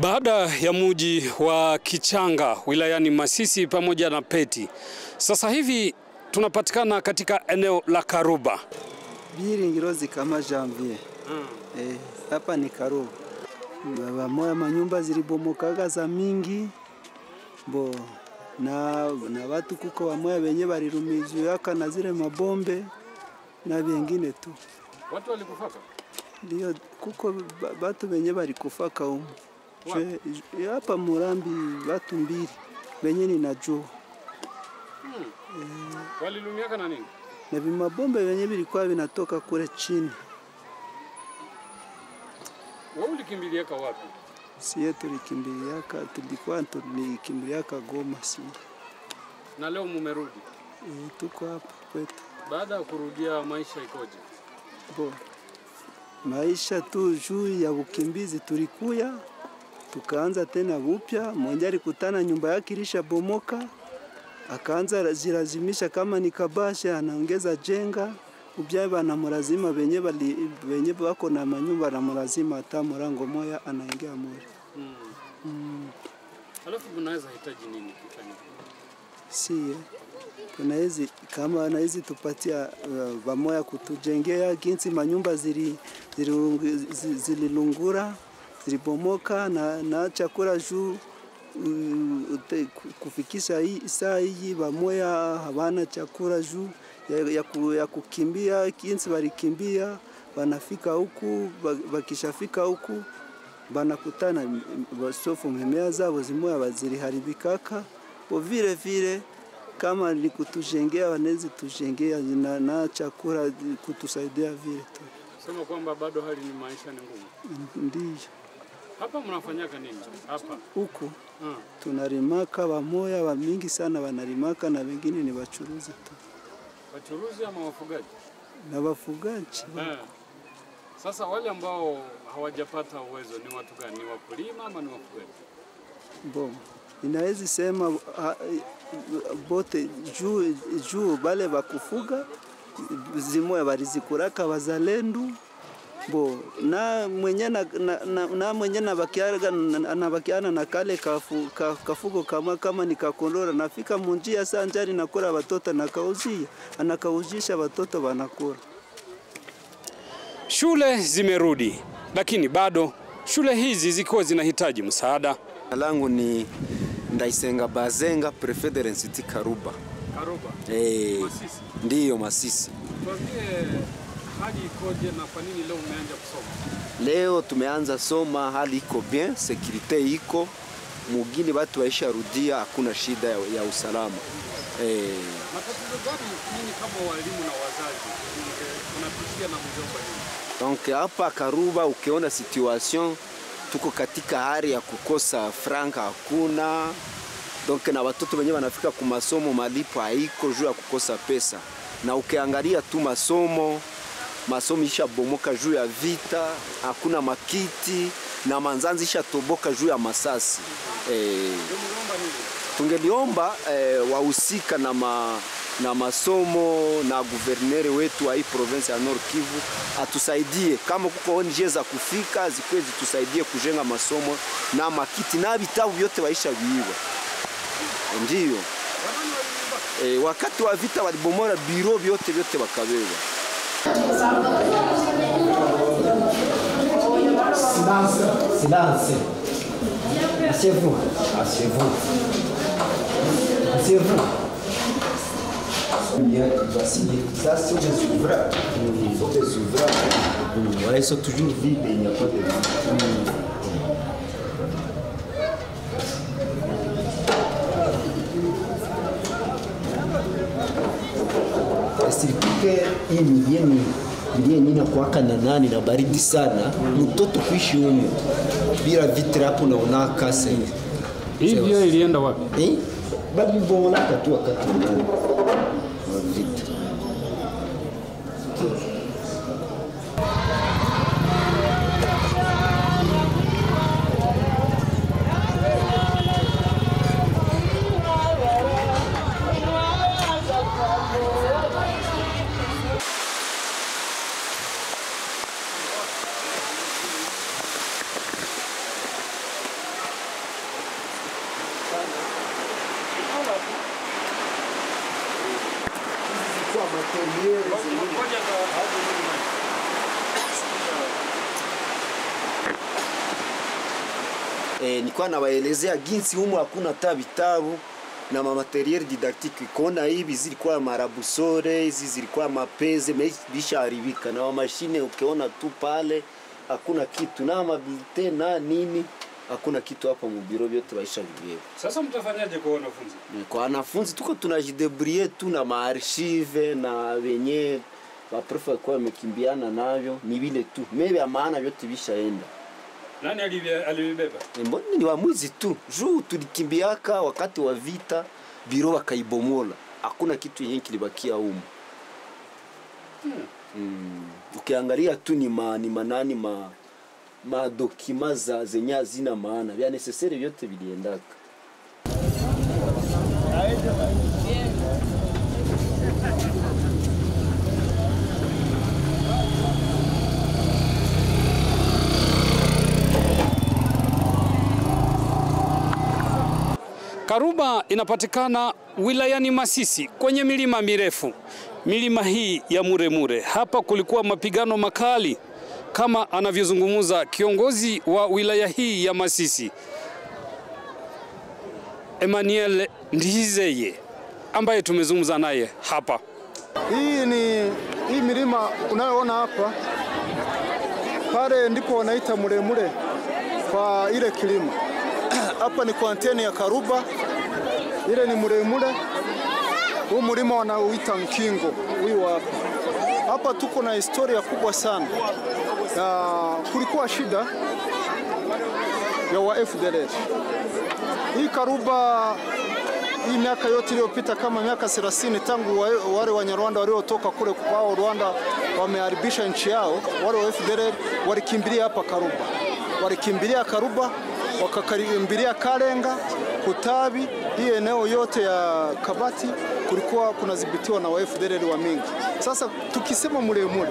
Baada ya mji wa Kichanga wilayani Masisi pamoja na Peti, sasa hivi tunapatikana katika eneo la Karuba. Biringirozi kama Janvier. Hapa ni Karuba. Moya manyumba zilibomokaga za mingi. Na watu kuko wamoya wenye balirumizwa na zile mabombe na vingine tu. Watu walikufaka? Ndio, kuko watu wenye balikufaka huko. Hapa Murambi watu 2 wenye ninajua. Walilumiaka na nini? Na vimabombe wenye vilikuwa vinatoka kule chini. Wewe ulikimbiliaka wapi? Sie tulikimbiliaka, tulikimbiliaka Goma si. Na leo mumerudi? Tuko hapa kwetu. Baada ya kurudia maisha ikoje? Maisha tu juu ya ukimbizi tulikuya, tukaanza tena upya. Mmoja alikutana nyumba yake ilisha bomoka, akaanza zilazimisha kama ni kabasha anaongeza jenga. Ubya bana mulazima benye bako na manyumba na mulazima hata murango moya anaingia moja. Alafu unaweza hitaji nini kufanya? Si tunaweza kama anaweza tupatia bamoya kutujengea jinsi manyumba zililungura zilibomoka na chakula juu kufikisha saa hii bamoya habana chakula juu ya kukimbia jinsi walikimbia wanafika huku bakishafika huku banakutana wasofu mimea zao zimoya waziliharibikaka vile kama ni kutujengea wanezi tujengea na chakula kutusaidia vile tu. Sema kwamba bado hali ni maisha ni ngumu. Ndiyo. Hapa mnafanyaka nini? Hapa huku tunarimaka wamoya wa mingi sana wanarimaka na wengine ni wachuruzi tu. Wachuruzi ama wafugaji? Na wafugaji. Sasa wale ambao hawajapata uwezo ni watu gani? Ni wakulima ama ni wafugaji? Inaweza sema bote juu bale bakufuga zimoya walizikuraka wazalendu. Na mwenye anabakiana na kale kafugo kama nikakondora nafika munjia saa njari nakura watoto anakauzisha watoto wanakura. Shule zimerudi, lakini bado shule hizi zikiwa zinahitaji msaada. Langu ni Ndaisenga Bazenga, Prefet de l'Institut Karuba. Karuba? Masisi? Ndiyo, Masisi. Hali ikoje na kwa nini leo umeanza kusoma? Leo tumeanza soma, hali iko bien, securite iko. Mugini watu waisha rudia, hakuna shida ya usalama. Matatizo gani nini kama walimu na wazazi unapitia na mjomba nini? Donc hapa Karuba ukiona situation tuko katika hali ya kukosa franka hakuna. Donc na watoto wenyewe wanafika kwa masomo malipo haiko juu ya kukosa pesa. Na ukiangalia tu masomo isha bomoka juu ya vita, hakuna makiti na manzanzi isha toboka juu ya masasi. Tungeliomba wahusika na masomo na guverneri wetu wa hii province ya Nord Kivu atusaidie kama kuko ONG za kufika zikwezi tusaidie kujenga masomo na makiti na vitabu vyote waisha viiwa. Ndiyo. Wakati wa vita walibomora biro vyote wakabeba. Silence. Asseyez-vous. Asseyez-vous. Asseyez-vous. Bien, tu dois signer tout ça sur des ouvrages. Il faut des ouvrages. Voilà, ils sont toujours vides et il n'y a pas de... Sirikuke hii milieni inakuwaka na nani na baridi sana, mtoto kuishi humo bila vitra hapo naona kasa hivi. Hivyo ilienda wapi? Bado mbona tu wakati nani vita. materiel nilikuwa nawaelezea jinsi humu hakuna hata vitabu na materiel didactique. Kona hivi zilikuwa marabusore, hizi zilikuwa mapeze, bisharibika na mashine ukiona tu pale hakuna kitu na mabite na nini, hakuna kitu hapa mu biro vyote waisha vibeba. Sasa mtafanyaje kwa wanafunzi? Kwa wanafunzi tuko tunajidebrier tu na maarchive na wenye wa prof kwa wamekimbiana navyo, ni vile tu. Mimi ya maana vyote vishaenda. Nani alibeba? Mbona ni waamuzi tu. Juu tulikimbiaka wakati wa vita, biro wakaibomola. Hakuna kitu yenye kilibakia humu. Ukiangalia tu ni manani dokima zenye hazina maana. Vya necessaire vyote viliendaka. Karuba inapatikana wilayani Masisi kwenye milima mirefu. Milima hii ya Muremure. Hapa kulikuwa mapigano makali kama anavyozungumza kiongozi wa wilaya hii ya Masisi, Emmanuel Ndizeye, ambaye tumezungumza naye hapa. Hii milima unayoona hapa pale ndipo wanaita Muremure kwa ile kilima. Hapa ni kwanteni ya Karuba, ile ni Muremure. Huu mlima wanaoita Mkingo, huyu hapa. Hapa tuko na historia kubwa sana. Kulikuwa shida ya wa FDLR. Hii Karuba, hii miaka yote iliyopita kama miaka 30 tangu wale Wanyarwanda waliotoka kule kwao Rwanda wameharibisha nchi yao, wale wa FDLR walikimbilia hapa Karuba. Walikimbilia Karuba, wakakimbilia Kalenga, Kutabi, hii eneo yote ya Kabati kulikuwa kunadhibitiwa na wa FDLR wa mingi. Sasa tukisema Muremure,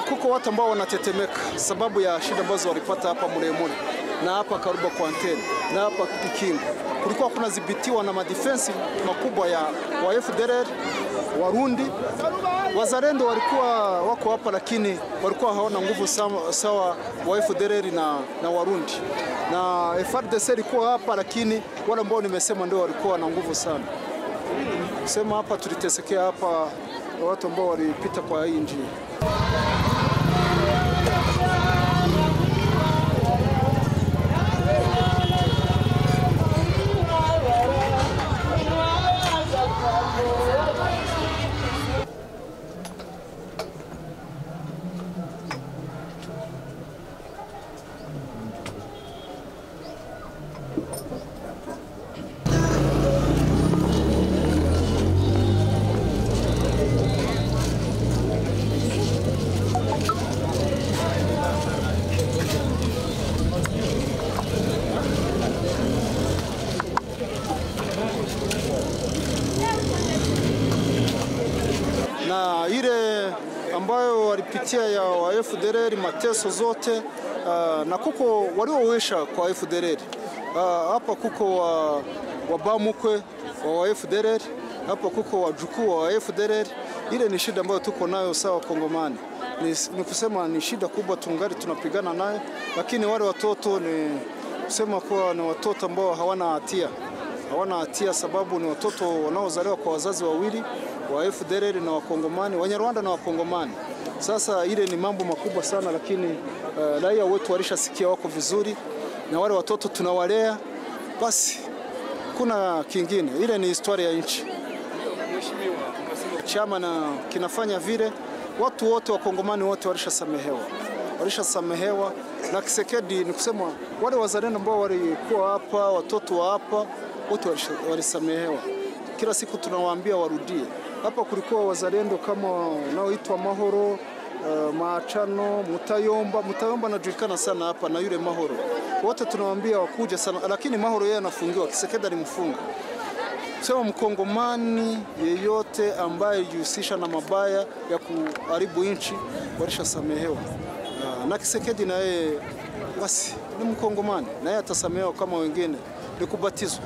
kuko watu ambao wanatetemeka sababu ya shida ambazo walipata hapa Muremure na hapa Karuba kwa anteni na hapa Kikingo. Kulikuwa kunadhibitiwa na madefensi makubwa ya wa FDLR, Warundi. Wazalendo walikuwa wako hapa lakini walikuwa hawana nguvu sawa wa FDLR na Warundi. Na FARDC ilikuwa hapa lakini wale ambao nimesema ndio walikuwa na nguvu sana. Sema hapa tulitesekea hapa watu ambao walipita kwa hii njia. Na ile ambayo walipitia ya wa FDLR mateso zote, na kuko waliowesha kwa FDLR. Hapa kuko wa Bamukwe wa FDLR, hapa kuko wajukuu wa FDLR. Ile ni shida ambayo tuko nayo sawa Kongomani. Ni kusema ni shida kubwa tungali tunapigana nayo, lakini wale watoto ni kusema kuwa ni watoto ambao hawana hatia sababu ni watoto wanaozaliwa kwa wazazi wawili wa FDLR na Wakongomani, Wanyarwanda na Wakongomani. Sasa ile ni mambo makubwa sana, lakini raia wetu walishasikia wako vizuri na wale watoto tunawalea. Basi kuna kingine, ile ni historia ya nchi. Chama na kinafanya vile, watu wote Wakongomani wote walishasamehewa na Kisekedi. Ni kusema wale wazalendo ambao walikuwa hapa, watoto wa hapa wote walisamehewa. Kila siku tunawaambia warudie. Hapa kulikuwa wazalendo kama wanaoitwa Mahoro, Maachano, Mutayomba anajulikana sana hapa na yule Mahoro. Wote tunawaambia wakuja sana, lakini Mahoro yeye anafungiwa, Kisekedi alimfunga. Sema Mkongomani yeyote ambaye jihusisha na mabaya ya kuharibu nchi walishasamehewa. Na Kisekedi na yeye basi ni Mkongomani na yeye atasamehewa kama wengine, ni kubatizwa.